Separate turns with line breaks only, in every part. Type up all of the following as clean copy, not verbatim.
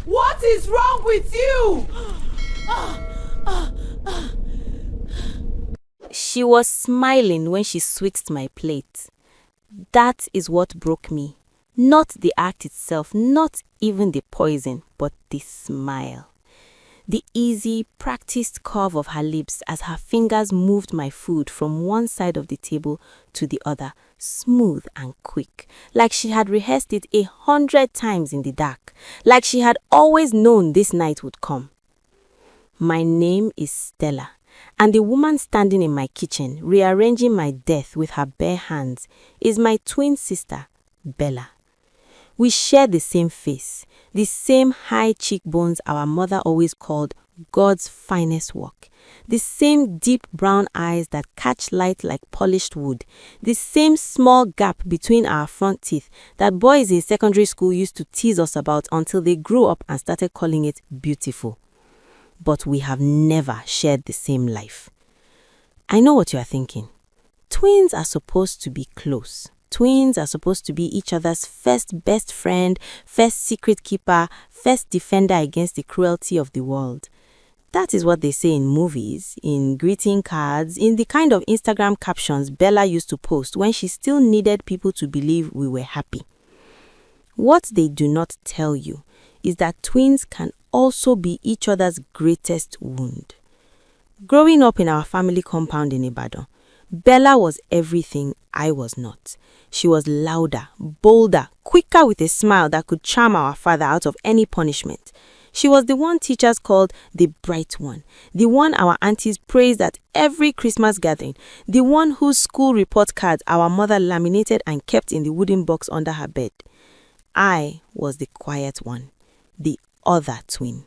What is wrong with you?
She was smiling when she switched my plate. That is what broke me. Not the act itself, not even the poison, but the smile. The easy, practiced curve of her lips as her fingers moved my food from one side of the table to the other, smooth and quick, like she had rehearsed it 100 times in the dark, like she had always known this night would come. My name is Stella, and the woman standing in my kitchen, rearranging my death with her bare hands, is my twin sister, Bella. We share the same face, the same high cheekbones our mother always called God's finest work, the same deep brown eyes that catch light like polished wood, the same small gap between our front teeth that boys in secondary school used to tease us about until they grew up and started calling it beautiful. But we have never shared the same life. I know what you are thinking. Twins are supposed to be close. Twins are supposed to be each other's first best friend, first secret keeper, first defender against the cruelty of the world. That is what they say in movies, in greeting cards, in the kind of Instagram captions Bella used to post when she still needed people to believe we were happy. What they do not tell you is that twins can also be each other's greatest wound. Growing up in our family compound in Ibadan, Bella was everything I was not. She was louder, bolder, quicker with a smile that could charm our father out of any punishment. She was the one teachers called the bright one, the one our aunties praised at every Christmas gathering, the one whose school report cards our mother laminated and kept in the wooden box under her bed. I was the quiet one, the other twin.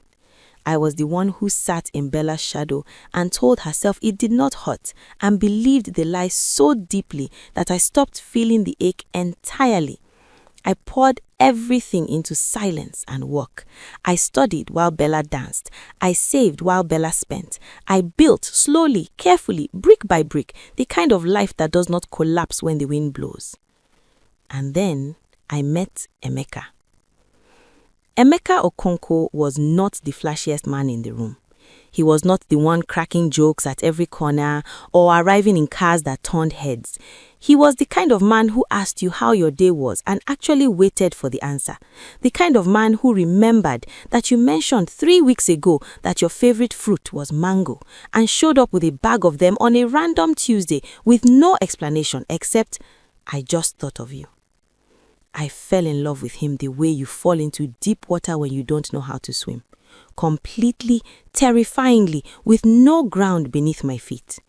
I was the one who sat in Bella's shadow and told herself it did not hurt and believed the lie so deeply that I stopped feeling the ache entirely. I poured everything into silence and work. I studied while Bella danced. I saved while Bella spent. I built slowly, carefully, brick by brick, the kind of life that does not collapse when the wind blows. And then I met Emeka. Emeka Okonkwo was not the flashiest man in the room. He was not the one cracking jokes at every corner or arriving in cars that turned heads. He was the kind of man who asked you how your day was and actually waited for the answer. The kind of man who remembered that you mentioned 3 weeks ago that your favorite fruit was mango and showed up with a bag of them on a random Tuesday with no explanation except, "I just thought of you." I fell in love with him the way you fall into deep water when you don't know how to swim. Completely, terrifyingly, with no ground beneath my feet.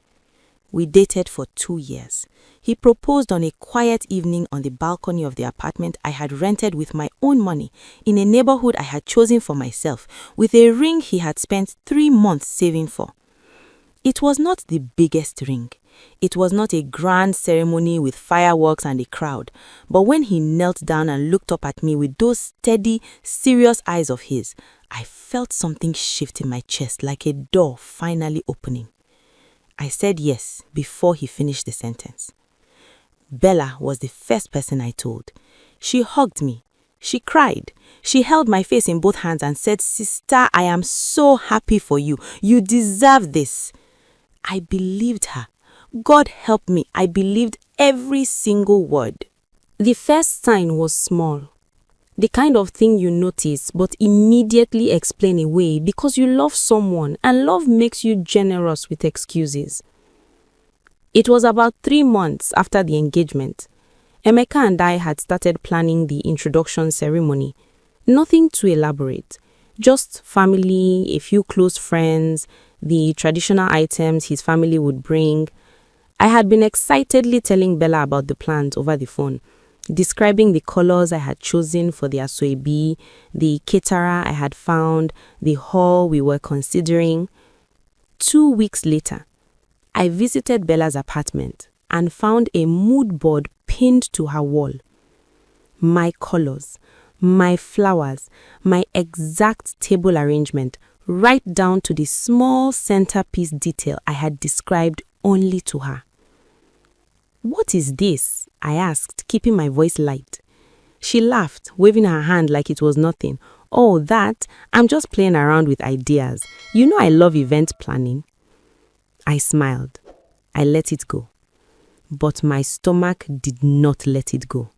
We dated for 2 years. He proposed on a quiet evening on the balcony of the apartment I had rented with my own money in a neighborhood I had chosen for myself, with a ring he had spent 3 months saving for. It was not the biggest ring. It was not a grand ceremony with fireworks and a crowd. But when he knelt down and looked up at me with those steady, serious eyes of his, I felt something shift in my chest like a door finally opening. I said yes before he finished the sentence. Bella was the first person I told. She hugged me. She cried. She held my face in both hands and said, "Sister, I am so happy for you. You deserve this." I believed her. God help me, I believed every single word. The first sign was small. The kind of thing you notice but immediately explain away because you love someone and love makes you generous with excuses. It was about 3 months after the engagement. Emeka and I had started planning the introduction ceremony. Nothing too elaborate. Just family, a few close friends, the traditional items his family would bring. I had been excitedly telling Bella about the plans over the phone, describing the colors I had chosen for the asoebi, the caterer I had found, the hall we were considering. 2 weeks later, I visited Bella's apartment and found a mood board pinned to her wall. My colors, my flowers, my exact table arrangement, right down to the small centerpiece detail I had described only to her. "What is this?" I asked, keeping my voice light.
She laughed, waving her hand like it was nothing. Oh, that? I'm just playing around with ideas. You know I love event planning. I smiled. I let it go. But my stomach did not let it go.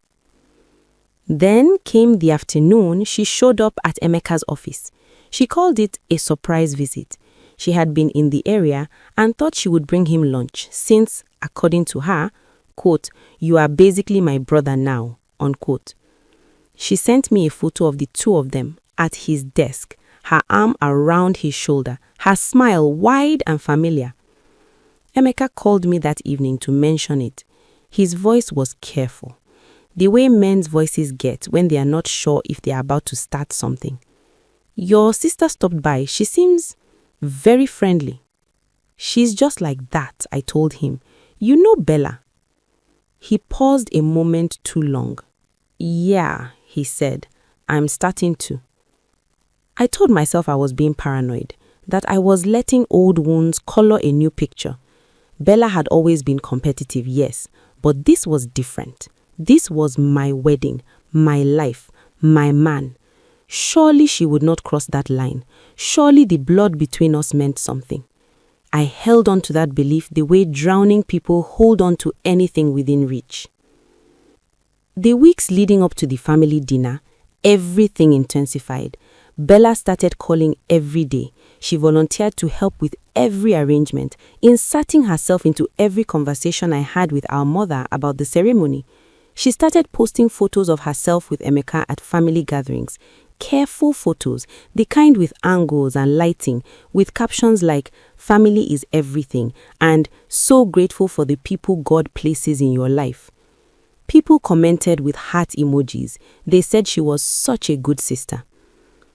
Then came the afternoon. She showed up at Emeka's office. She called it a surprise visit. She had been in the area and thought she would bring him lunch since, according to her, quote, "You are basically my brother now," unquote. She sent me a photo of the two of them at his desk, her arm around his shoulder, her smile wide and familiar. Emeka called me that evening to mention it. His voice was careful, the way men's voices get when they are not sure if they are about to start something. "Your sister stopped by. She seems very friendly." "She's just like that," I told him. "You know Bella." He paused a moment too long. "Yeah," he said, "I'm starting to." I told myself I was being paranoid, that I was letting old wounds color a new picture. Bella had always been competitive, yes, but this was different. This was my wedding, my life, my man. Surely she would not cross that line. Surely the blood between us meant something. I held on to that belief the way drowning people hold on to anything within reach. The weeks leading up to the family dinner, everything intensified. Bella started calling every day. She volunteered to help with every arrangement, inserting herself into every conversation I had with our mother about the ceremony. She started posting photos of herself with Emeka at family gatherings. Careful photos, the kind with angles and lighting, with captions like "Family is everything" and "So grateful for the people God places in your life." People commented with heart emojis. They said she was such a good sister.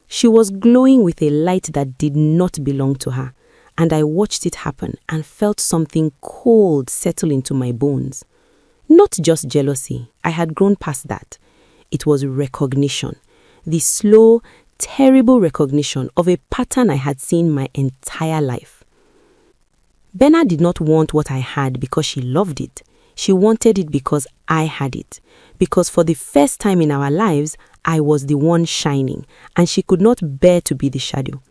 She was glowing with a light that did not belong to her, and I watched it happen and felt something cold settle into my bones. Not just jealousy, I had grown past that. It was recognition, the slow, terrible recognition of a pattern I had seen my entire life. Benna did not want what I had because she loved it. She wanted it because I had it. Because for the first time in our lives, I was the one shining, and she could not bear to be the shadow.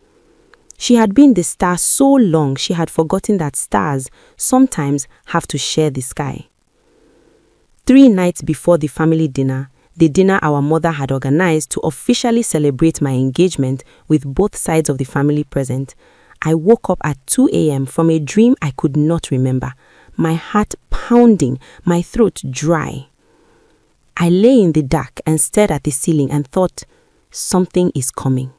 She had been the star so long she had forgotten that stars sometimes have to share the sky. 3 nights before the family dinner, the dinner our mother had organized to officially celebrate my engagement with both sides of the family present, I woke up at 2 a.m. from a dream I could not remember, my heart pounding, my throat dry. I lay in the dark and stared at the ceiling and thought, something is coming.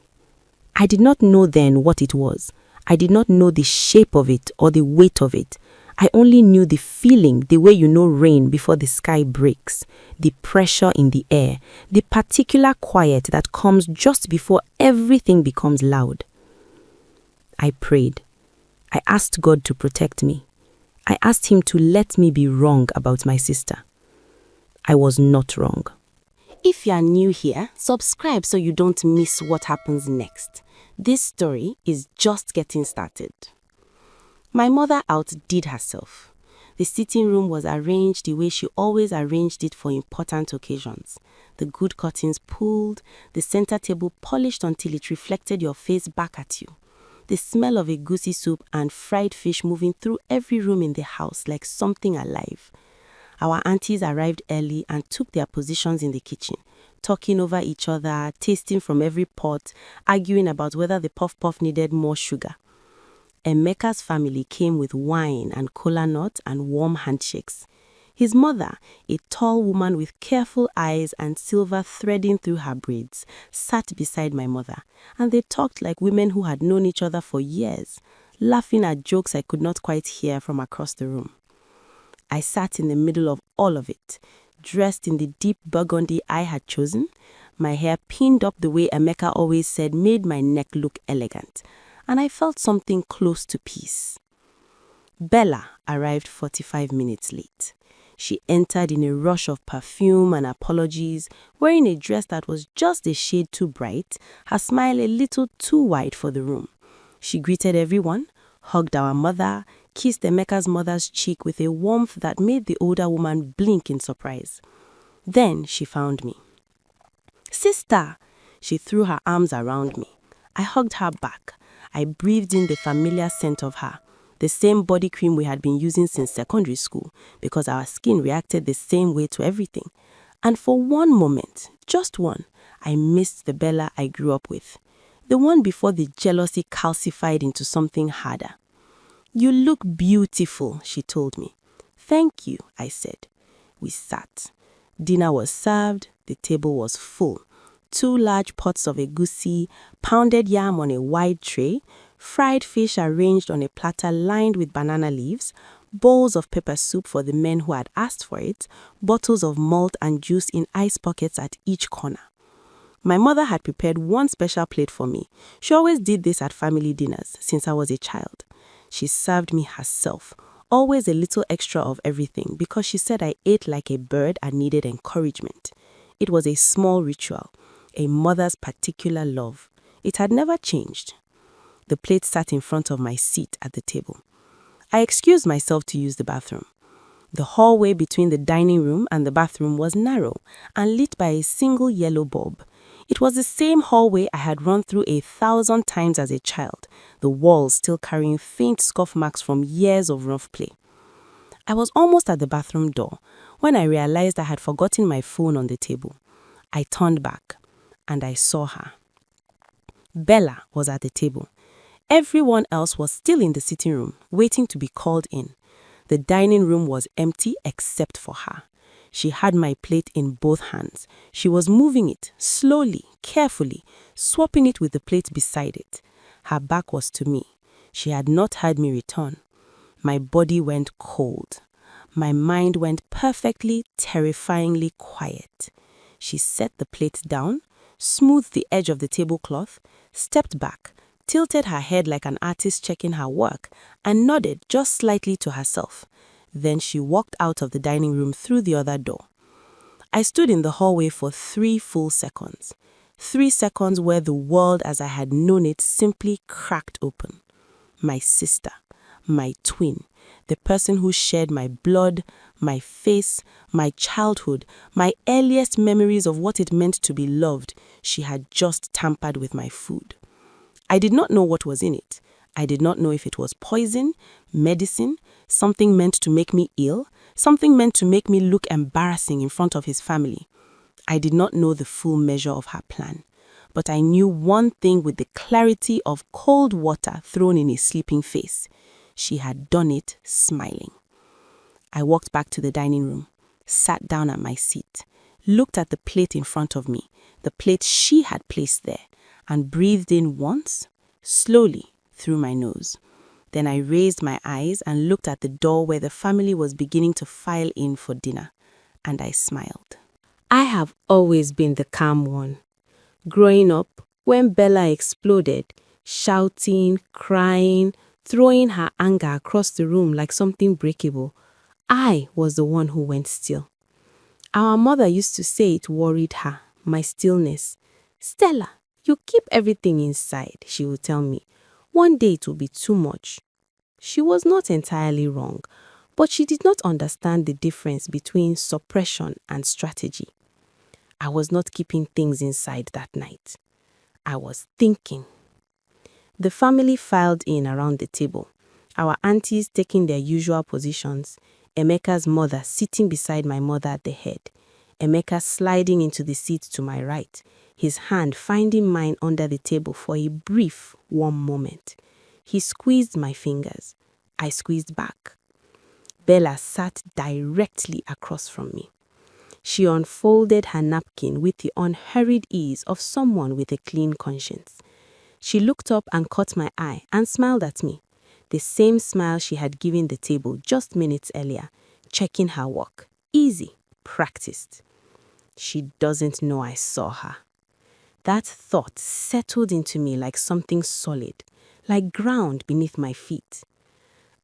I did not know then what it was. I did not know the shape of it or the weight of it. I only knew the feeling, the way you know rain before the sky breaks, the pressure in the air, the particular quiet that comes just before everything becomes loud. I prayed. I asked God to protect me. I asked him to let me be wrong about my sister. I was not wrong. If you are new here, subscribe so you don't miss what happens next. This story is just getting started. My mother outdid herself. The sitting room was arranged the way she always arranged it for important occasions. The good curtains pulled, the center table polished until it reflected your face back at you. The smell of egusi soup and fried fish moving through every room in the house like something alive. Our aunties arrived early and took their positions in the kitchen, talking over each other, tasting from every pot, arguing about whether the puff-puff needed more sugar. Emeka's family came with wine and kola nut and warm handshakes. His mother, a tall woman with careful eyes and silver threading through her braids, sat beside my mother, and they talked like women who had known each other for years, laughing at jokes I could not quite hear from across the room. I sat in the middle of all of it, dressed in the deep burgundy I had chosen, my hair pinned up the way Emeka always said made my neck look elegant, and I felt something close to peace. Bella arrived 45 minutes late. She entered in a rush of perfume and apologies, wearing a dress that was just a shade too bright, her smile a little too wide for the room. She greeted everyone, hugged our mother, kissed Emeka's mother's cheek with a warmth that made the older woman blink in surprise. Then she found me. Sister! She threw her arms around me. I hugged her back. I breathed in the familiar scent of her, the same body cream we had been using since secondary school because our skin reacted the same way to everything. And for one moment, just one, I missed the Bella I grew up with. The one before the jealousy calcified into something harder. You look beautiful, she told me. Thank you, I said. We sat. Dinner was served, the table was full. 2 large pots of egusi, pounded yam on a wide tray, fried fish arranged on a platter lined with banana leaves, bowls of pepper soup for the men who had asked for it, bottles of malt and juice in ice pockets at each corner. My mother had prepared one special plate for me. She always did this at family dinners since I was a child. She served me herself, always a little extra of everything because she said I ate like a bird and needed encouragement. It was a small ritual, a mother's particular love. It had never changed. The plate sat in front of my seat at the table. I excused myself to use the bathroom. The hallway between the dining room and the bathroom was narrow and lit by a single yellow bulb. It was the same hallway I had run through 1,000 times as a child, the walls still carrying faint scuff marks from years of rough play. I was almost at the bathroom door when I realized I had forgotten my phone on the table. I turned back and I saw her. Bella was at the table. Everyone else was still in the sitting room, waiting to be called in. The dining room was empty except for her. She had my plate in both hands. She was moving it, slowly, carefully, swapping it with the plate beside it. Her back was to me. She had not heard me return. My body went cold. My mind went perfectly, terrifyingly quiet. She set the plate down, smoothed the edge of the tablecloth, stepped back, tilted her head like an artist checking her work, and nodded just slightly to herself. Then she walked out of the dining room through the other door. I stood in the hallway for 3 full seconds. 3 seconds where the world as I had known it simply cracked open. My sister, my twin, the person who shared my blood, my face, my childhood, my earliest memories of what it meant to be loved, she had just tampered with my food. I did not know what was in it. I did not know if it was poison, medicine, something meant to make me ill, something meant to make me look embarrassing in front of his family. I did not know the full measure of her plan, but I knew one thing with the clarity of cold water thrown in a sleeping face. She had done it smiling. I walked back to the dining room, sat down at my seat, looked at the plate in front of me, the plate she had placed there, and breathed in once, slowly, through my nose. Then I raised my eyes and looked at the door where the family was beginning to file in for dinner, and I smiled. I have always been the calm one. Growing up, when Bella exploded, shouting, crying, throwing her anger across the room like something breakable, I was the one who went still. Our mother used to say it worried her, my stillness. Stella, you keep everything inside, she would tell me. One day it will be too much. She was not entirely wrong, but she did not understand the difference between suppression and strategy. I was not keeping things inside that night. I was thinking. The family filed in around the table, our aunties taking their usual positions, Emeka's mother sitting beside my mother at the head, Emeka sliding into the seat to my right, his hand finding mine under the table for a brief, warm moment. He squeezed my fingers. I squeezed back. Bella sat directly across from me. She unfolded her napkin with the unhurried ease of someone with a clean conscience. She looked up and caught my eye and smiled at me, the same smile she had given the table just minutes earlier, checking her work. Easy, practiced. She doesn't know I saw her. That thought settled into me like something solid, like ground beneath my feet.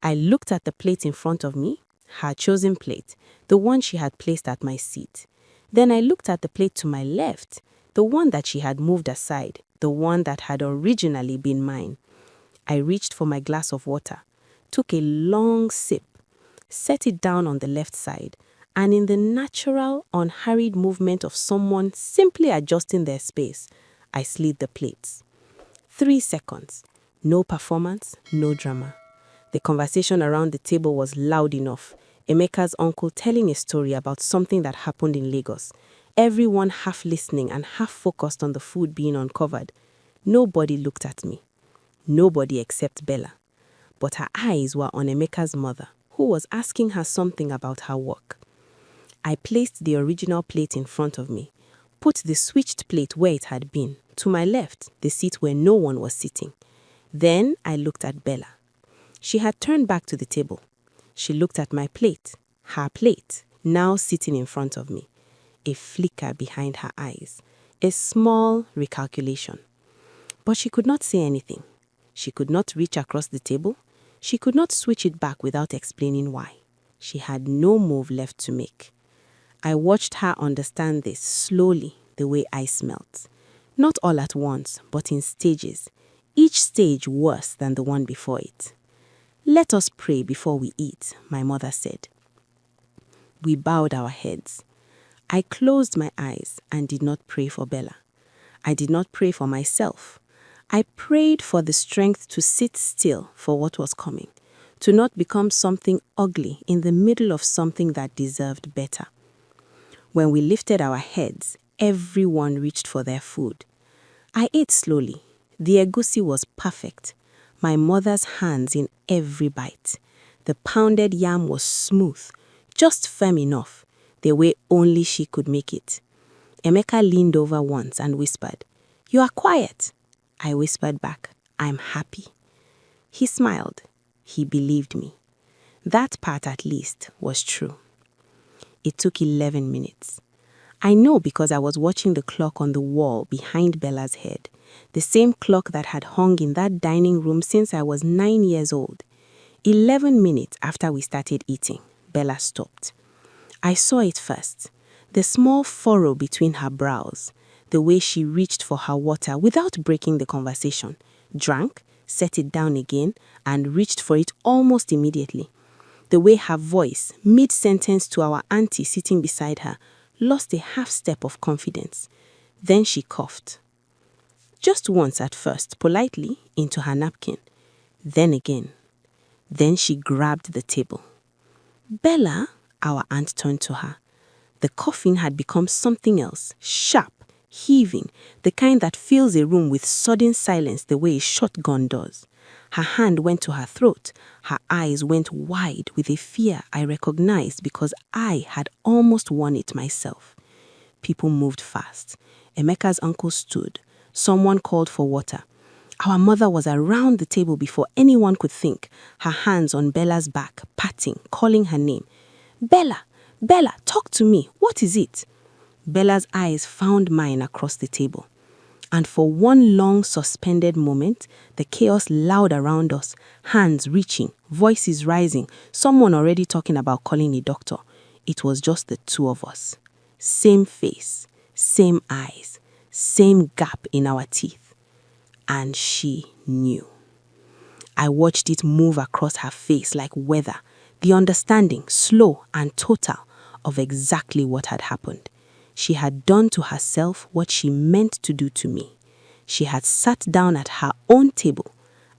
I looked at the plate in front of me, her chosen plate, the one she had placed at my seat. Then I looked at the plate to my left, the one that she had moved aside, the one that had originally been mine. I reached for my glass of water, took a long sip, set it down on the left side, and in the natural, unhurried movement of someone simply adjusting their space, I slid the plates. 3 seconds. No performance, no drama. The conversation around the table was loud enough. Emeka's uncle telling a story about something that happened in Lagos. Everyone half listening and half focused on the food being uncovered. Nobody looked at me. Nobody except Bella. But her eyes were on Emeka's mother, who was asking her something about her work. I placed the original plate in front of me, put the switched plate where it had been, to my left, the seat where no one was sitting. Then I looked at Bella. She had turned back to the table. She looked at my plate, her plate, now sitting in front of me. A flicker behind her eyes, a small recalculation. But she could not say anything. She could not reach across the table. She could not switch it back without explaining why. She had no move left to make. I watched her understand this slowly, the way ice melts. Not all at once, but in stages, each stage worse than the one before it. "Let us pray before we eat," my mother said. We bowed our heads. I closed my eyes and did not pray for Bella. I did not pray for myself. I prayed for the strength to sit still for what was coming, to not become something ugly in the middle of something that deserved better. When we lifted our heads, everyone reached for their food. I ate slowly. The egusi was perfect. My mother's hands in every bite. The pounded yam was smooth, just firm enough, the way only she could make it. Emeka leaned over once and whispered, "You are quiet." I whispered back, "I'm happy." He smiled. He believed me. That part at least was true. It took 11 minutes. I know because I was watching the clock on the wall behind Bella's head, the same clock that had hung in that dining room since I was 9 years old. 11 minutes after we started eating, Bella stopped. I saw it first, the small furrow between her brows, the way she reached for her water without breaking the conversation, drank, set it down again, and reached for it almost immediately. The way her voice, mid-sentence to our auntie sitting beside her, lost a half step of confidence. Then she coughed. Just once at first, politely, into her napkin. Then again. Then she grabbed the table. "Bella," our aunt turned to her. The coughing had become something else, sharp, heaving, the kind that fills a room with sudden silence the way a shotgun does. Her hand went to her throat. Her eyes went wide with a fear I recognized because I had almost won it myself. People moved fast. Emeka's uncle stood. Someone called for water. Our mother was around the table before anyone could think, her hands on Bella's back, patting, calling her name. "Bella, Bella, talk to me. What is it?" Bella's eyes found mine across the table. And for one long suspended moment, the chaos loud around us, hands reaching, voices rising, someone already talking about calling a doctor. It was just the two of us. Same face, same eyes, same gap in our teeth. And she knew. I watched it move across her face like weather, the understanding, slow and total, of exactly what had happened. She had done to herself what she meant to do to me. She had sat down at her own table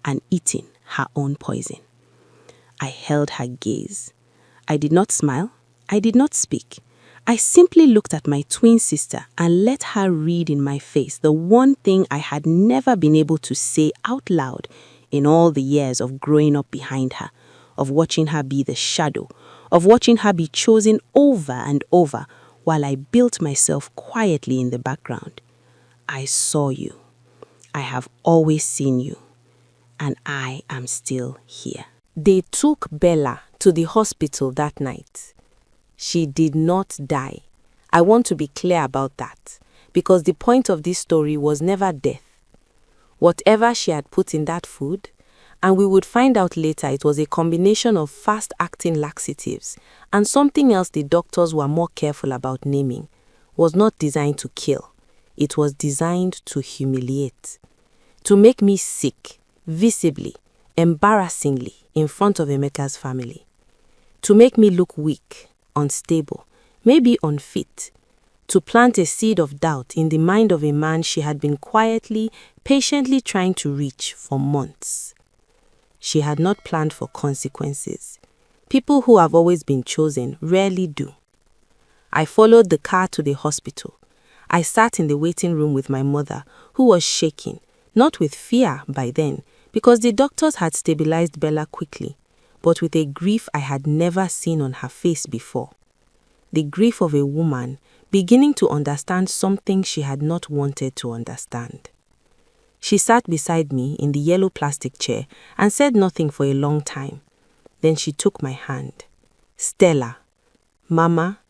and eaten her own poison. I held her gaze. I did not smile. I did not speak. I simply looked at my twin sister and let her read in my face the one thing I had never been able to say out loud in all the years of growing up behind her, of watching her be the shadow, of watching her be chosen over and over while I built myself quietly in the background. I saw you. I have always seen you. And I am still here.
They took Bella to the hospital that night. She did not die. I want to be clear about that, because the point of this story was never death. Whatever she had put in that food, and we would find out later it was a combination of fast-acting laxatives and something else the doctors were more careful about naming, was not designed to kill. It was designed to humiliate, to make me sick, visibly, embarrassingly, in front of Emeka's family, to make me look weak,
unstable, maybe unfit, to plant a seed of doubt in the mind of a man she had been quietly, patiently trying to reach for months. She had not planned for consequences. People who have always been chosen rarely do. I followed the car to the hospital. I sat in the waiting room with my mother, who was shaking, not with fear by then, because the doctors had stabilized Bella quickly, but with a grief I had never seen on her face before. The grief of a woman beginning to understand something she had not wanted to understand. She sat beside me in the yellow plastic chair and said nothing for a long time. Then she took my hand. "Stella, Mama,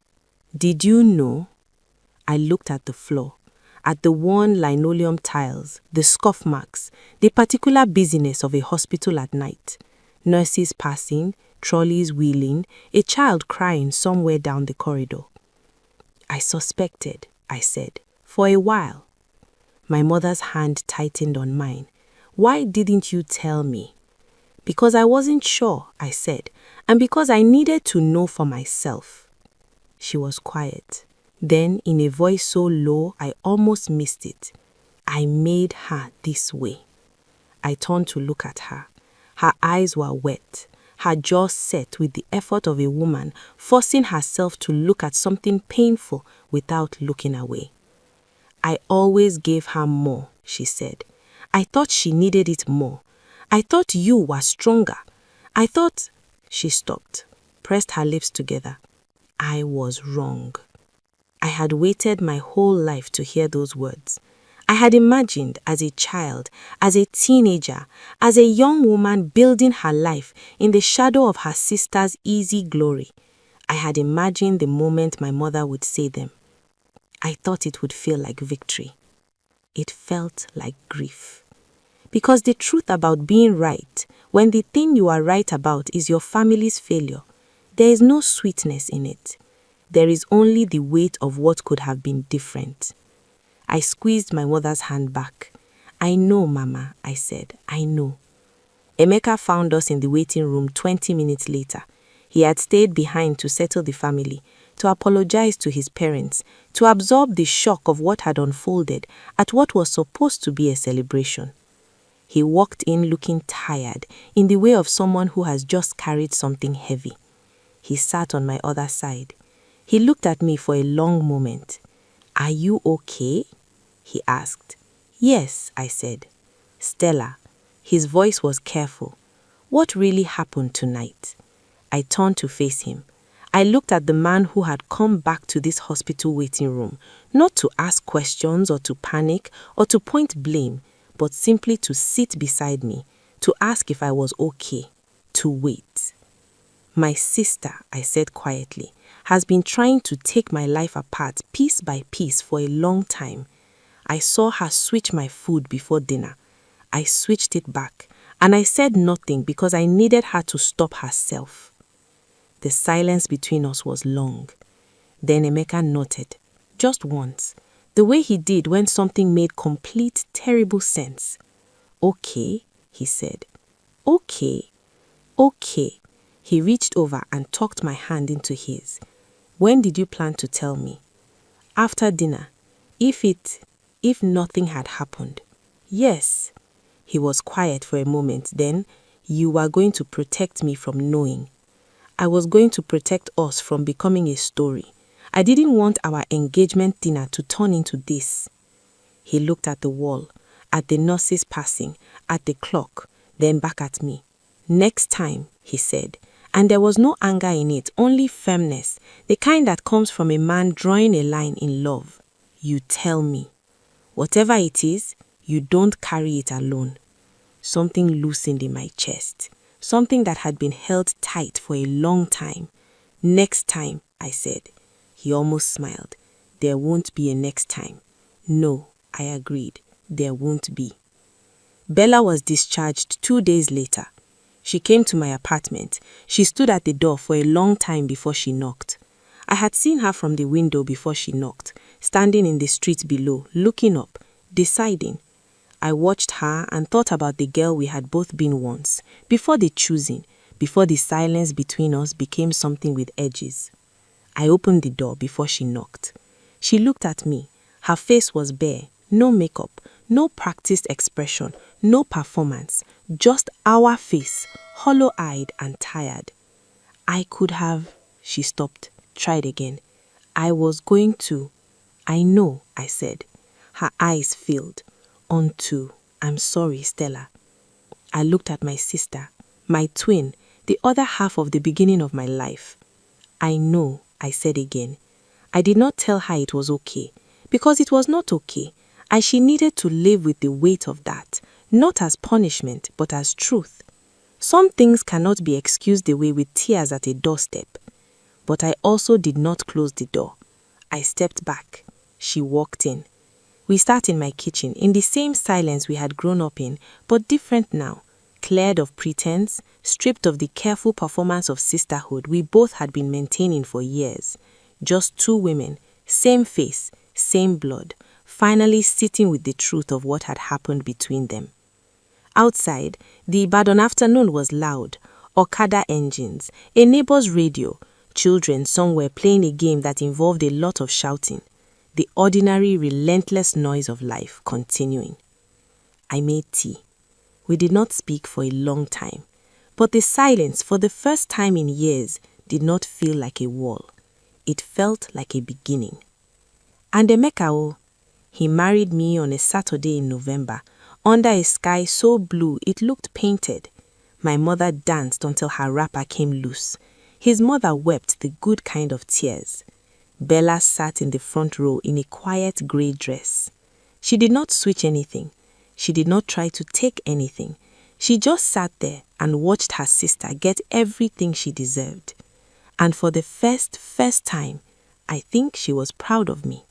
did you know?" I looked at the floor, at the worn linoleum tiles, the scuff marks, the particular busyness of a hospital at night. Nurses passing, trolleys wheeling, a child crying somewhere down the corridor. "I suspected," I said, "for a while." My mother's hand tightened on mine. "Why didn't you tell me?" "Because I wasn't sure," I said, "and because I needed to know for myself." She was quiet. Then, in a voice so low I almost missed it, "I made her this way." I turned to look at her. Her eyes were wet, her jaw set with the effort of a woman forcing herself to look at something painful without looking away. "I always gave her more," she said. "I thought she needed it more. I thought you were stronger. I thought—" She stopped, pressed her lips together. I was wrong. I had waited my whole life to hear those words. I had imagined as a child, as a teenager, as a young woman building her life in the shadow of her sister's easy glory. I had imagined the moment my mother would say them. I thought it would feel like victory. It felt like grief. Because the truth about being right, when the thing you are right about is your family's failure, there is no sweetness in it. There is only the weight of what could have been different. I squeezed my mother's hand back. "I know, Mama," I said. "I know." Emeka found us in the waiting room 20 minutes later. He had stayed behind to settle the family, to apologize to his parents, to absorb the shock of what had unfolded at what was supposed to be a celebration. He walked in looking tired, in the way of someone who has just carried something heavy. He sat on my other side. He looked at me for a long moment. "Are you okay?" he asked. "Yes," I said. "Stella," his voice was careful, "what really happened tonight?" I turned to face him. I looked at the man who had come back to this hospital waiting room, not to ask questions or to panic or to point blame, but simply to sit beside me, to ask if I was okay, to wait. "My sister," I said quietly, "has been trying to take my life apart piece by piece for a long time. I saw her switch my food before dinner. I switched it back, and I said nothing because I needed her to stop herself." The silence between us was long. Then Emeka nodded, just once, the way he did when something made complete, terrible sense. "Okay," he said. "Okay, okay." He reached over and tucked my hand into his. "When did you plan to tell me?" "After dinner. If nothing had happened." "Yes." He was quiet for a moment. Then, "You were going to protect me from knowing." "I was going to protect us from becoming a story. I didn't want our engagement dinner to turn into this." He looked at the wall, at the nurses passing, at the clock, then back at me. "Next time," he said, and there was no anger in it, only firmness, the kind that comes from a man drawing a line in love. "You tell me. Whatever it is, you don't carry it alone." Something loosened in my chest, something that had been held tight for a long time. "Next time," I said. He almost smiled. "There won't be a next time." "No," I agreed. "There won't be." Bella was discharged 2 days later. She came to my apartment. She stood at the door for a long time before she knocked. I had seen her from the window before she knocked, standing in the street below, looking up, deciding. I watched her and thought about the girl we had both been once, before the choosing, before the silence between us became something with edges. I opened the door before she knocked. She looked at me. Her face was bare, no makeup, no practiced expression, no performance, just our face, hollow-eyed and tired. I could have, she stopped, tried again. I was going to. I know, I said. Her eyes filled. I'm sorry, Stella. I looked at my sister, my twin, the other half of the beginning of my life. I know, I said again. I did not tell her it was okay, because it was not okay, and she needed to live with the weight of that, not as punishment, but as truth. Some things cannot be excused away with tears at a doorstep. But I also did not close the door. I stepped back. She walked in. We sat in my kitchen, in the same silence we had grown up in, but different now, cleared of pretense, stripped of the careful performance of sisterhood we both had been maintaining for years. Just two women, same face, same blood, finally sitting with the truth of what had happened between them. Outside, the Ibadan afternoon was loud. Okada engines, a neighbor's radio, children somewhere playing a game that involved a lot of shouting. The ordinary, relentless noise of life continuing. I made tea. We did not speak for a long time, but the silence, for the first time in years, did not feel like a wall. It felt like a beginning. And Emeka, he married me on a Saturday in November, under a sky so blue it looked painted. My mother danced until her wrapper came loose. His mother wept the good kind of tears. Bella sat in the front row in a quiet grey dress. She did not switch anything. She did not try to take anything. She just sat there and watched her sister get everything she deserved. And for the first time, I think she was proud of me.